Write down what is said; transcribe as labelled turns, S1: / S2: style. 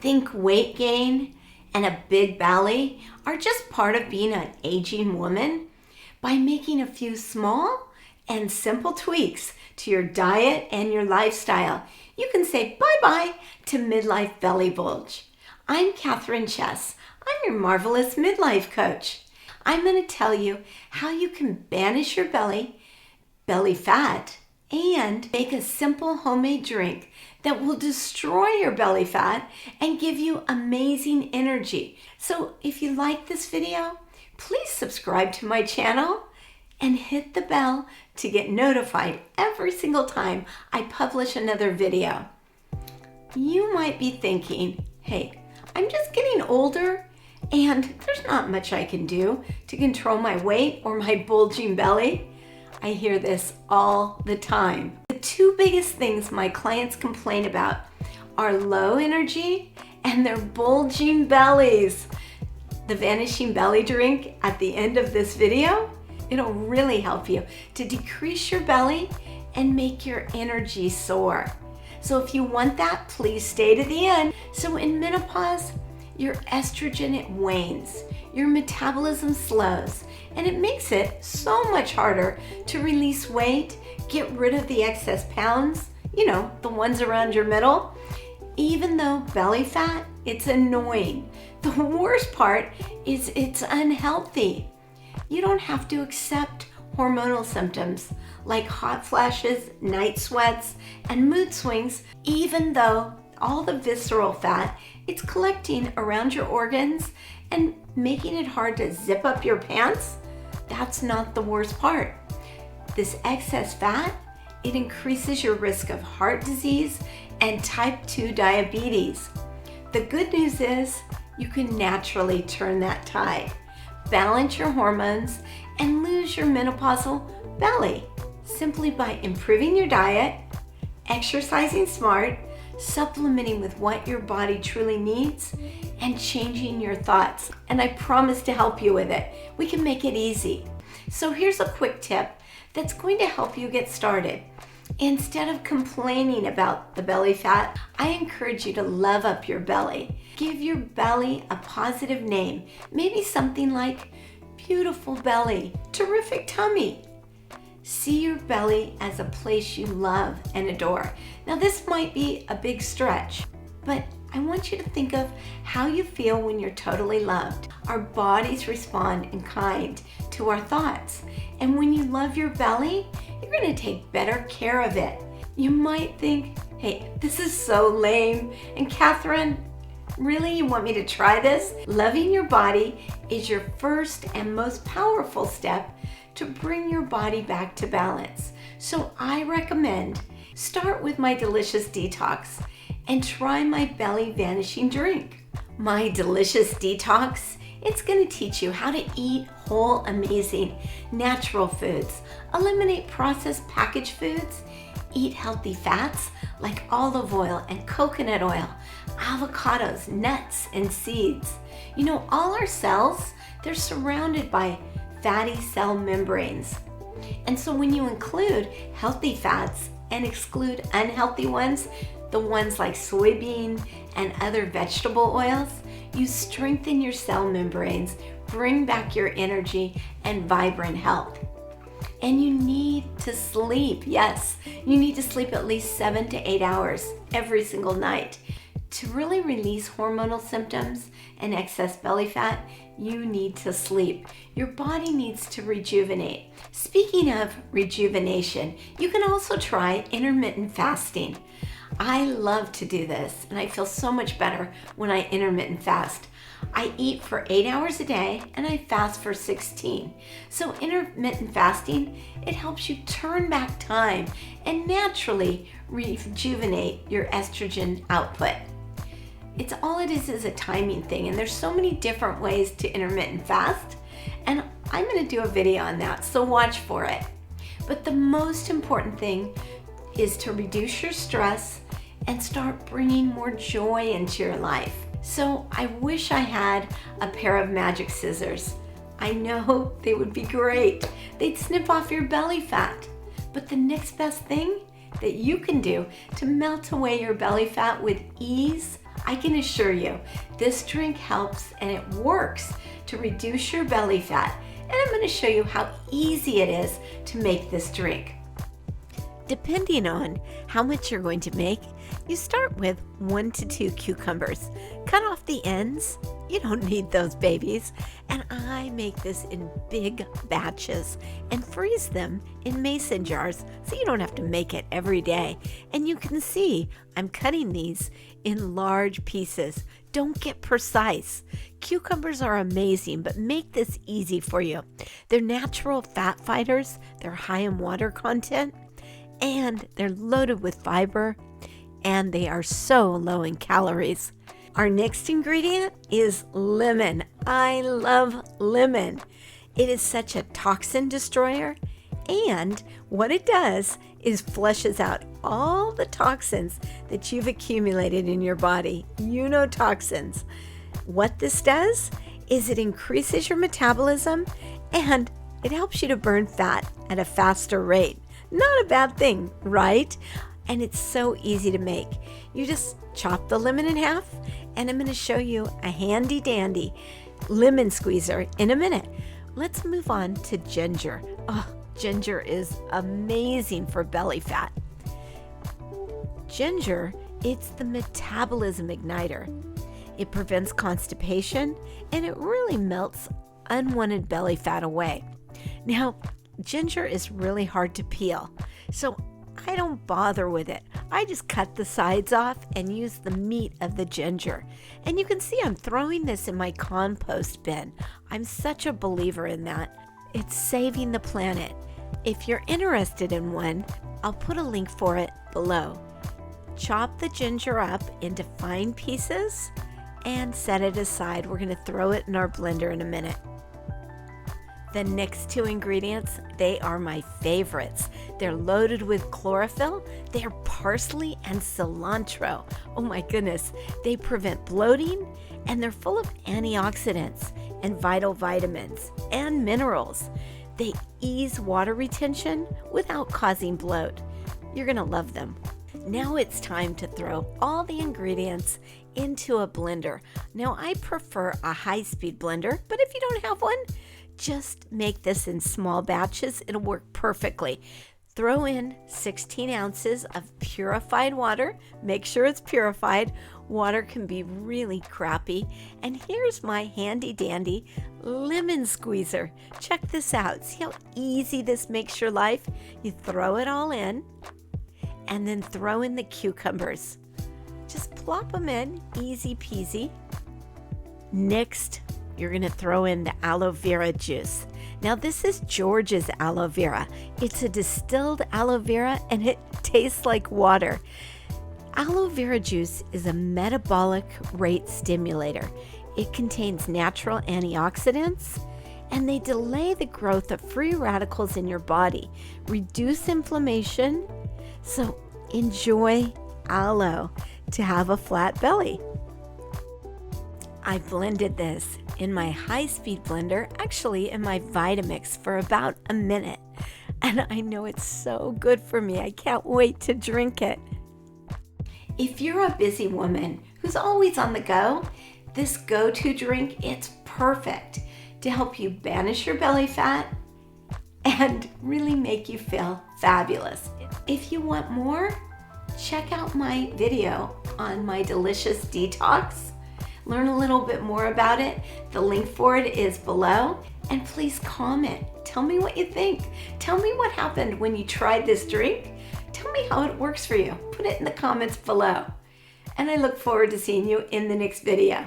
S1: think weight gain and a big belly are just part of being an aging woman? By making a few small and simple tweaks to your diet and your lifestyle, you can say bye-bye to midlife belly bulge. I'm Kathryn Chess. I'm your Marvelous Midlife Coach. I'm going to tell you how you can banish your belly fat, and make a simple homemade drink that will destroy your belly fat and give you amazing energy. So if you like this video, please subscribe to my channel and hit the bell to get notified every single time I publish another video. You might be thinking, hey, I'm just getting older and there's not much I can do to control my weight or my bulging belly. I hear this all the time. The two biggest things my clients complain about are low energy and their bulging bellies. The Vanishing belly drink at the end of this video, it'll really help you to decrease your belly and make your energy soar. So if you want that, please stay to the end. So in menopause, your estrogen, it wanes, your metabolism slows, and it makes it so much harder to release weight, get rid of the excess pounds, the ones around your middle. Even though belly fat, it's annoying. The worst part is it's unhealthy. You don't have to accept hormonal symptoms like hot flashes, night sweats, and mood swings, even though all the visceral fat, it's collecting around your organs and making it hard to zip up your pants. That's not the worst part. This excess fat, it increases your risk of heart disease and type 2 diabetes. The good news is you can naturally turn that tide, balance your hormones, and lose your menopausal belly simply by improving your diet, exercising smart, supplementing with what your body truly needs, and changing your thoughts. And I promise to help you with it. We can make it easy. So here's a quick tip that's going to help you get started. Instead of complaining about the belly fat, I encourage you to love up your belly. Give your belly a positive name. Maybe something like beautiful belly, terrific tummy. See your belly as a place you love and adore. Now this might be a big stretch, but I want you to think of how you feel when you're totally loved. Our bodies respond in kind to our thoughts. And when you love your belly, you're going to take better care of it. You might think, hey, this is so lame. And Kathryn, really, you want me to try this? Loving your body is your first and most powerful step to bring your body back to balance. So I recommend start with my Delicious Detox and try my belly vanishing drink. My Delicious Detox, it's going to teach you how to eat whole, amazing, natural foods, eliminate processed packaged foods, eat healthy fats like olive oil and coconut oil, avocados, nuts, and seeds. All our cells, they're surrounded by fatty cell membranes. And so when you include healthy fats and exclude unhealthy ones, the ones like soybean and other vegetable oils, you strengthen your cell membranes, bring back your energy and vibrant health. And you need to sleep. Yes, you need to sleep at least 7 to 8 hours every single night. To really release hormonal symptoms and excess belly fat, you need to sleep. Your body needs to rejuvenate. Speaking of rejuvenation, you can also try intermittent fasting. I love to do this, and I feel so much better when I intermittent fast. I eat for 8 hours a day and I fast for 16. So intermittent fasting, it helps you turn back time and naturally rejuvenate your estrogen output. It is a timing thing, and there's so many different ways to intermittent fast, and I'm going to do a video on that, so watch for it. But the most important thing is to reduce your stress and start bringing more joy into your life. So I wish I had a pair of magic scissors. I know they would be great. They'd snip off your belly fat. But the next best thing that you can do to melt away your belly fat with ease, I can assure you, this drink helps and it works to reduce your belly fat. And I'm going to show you how easy it is to make this drink. Depending on how much you're going to make, you start with 1 to 2 cucumbers. Cut off the ends. You don't need those babies. And I make this in big batches and freeze them in mason jars so you don't have to make it every day. And you can see I'm cutting these in large pieces. Don't get precise. Cucumbers are amazing, but make this easy for you. They're natural fat fighters. They're high in water content. And they're loaded with fiber, and they are so low in calories. Our next ingredient is lemon. I love lemon. It is such a toxin destroyer, and what it does is flushes out all the toxins that you've accumulated in your body. You know toxins. What this does is it increases your metabolism, and it helps you to burn fat at a faster rate. Not a bad thing, right? And it's so easy to make. You just chop the lemon in half, and I'm going to show you a handy dandy lemon squeezer in a minute. Let's move on to ginger. Oh, ginger is amazing for belly fat. Ginger, it's the metabolism igniter. It prevents constipation, and it really melts unwanted belly fat away. Now, ginger is really hard to peel, so I don't bother with it. I just cut the sides off and use the meat of the ginger. And you can see I'm throwing this in my compost bin. I'm such a believer in that. It's saving the planet. If you're interested in one, I'll put a link for it below. Chop the ginger up into fine pieces and set it aside. We're going to throw it in our blender in a minute. The next 2 ingredients, they are my favorites. They're loaded with chlorophyll. They're parsley and cilantro. Oh my goodness, they prevent bloating, and they're full of antioxidants and vital vitamins and minerals. They ease water retention without causing bloat. You're gonna love them. Now it's time to throw all the ingredients into a blender. Now I prefer a high-speed blender, but if you don't have one, just make this in small batches. It'll work perfectly. Throw in 16 ounces of purified water. Make sure it's purified. Water can be really crappy. And here's my handy dandy lemon squeezer. Check this out. See how easy this makes your life? You throw it all in and then throw in the cucumbers. Just plop them in, easy peasy. Next, you're going to throw in the aloe vera juice. Now this is George's aloe vera. It's a distilled aloe vera and it tastes like water. Aloe vera juice is a metabolic rate stimulator. It contains natural antioxidants and they delay the growth of free radicals in your body, reduce inflammation. So enjoy aloe to have a flat belly. I blended this in my high-speed blender, actually in my Vitamix, for about a minute. And I know it's so good for me. I can't wait to drink it. If you're a busy woman who's always on the go, this go-to drink, it's perfect to help you banish your belly fat and really make you feel fabulous. If you want more, check out my video on my Delicious Detox. Learn a little bit more about it. The link for it is below. And please comment. Tell me what you think. Tell me what happened when you tried this drink. Tell me how it works for you. Put it in the comments below. And I look forward to seeing you in the next video.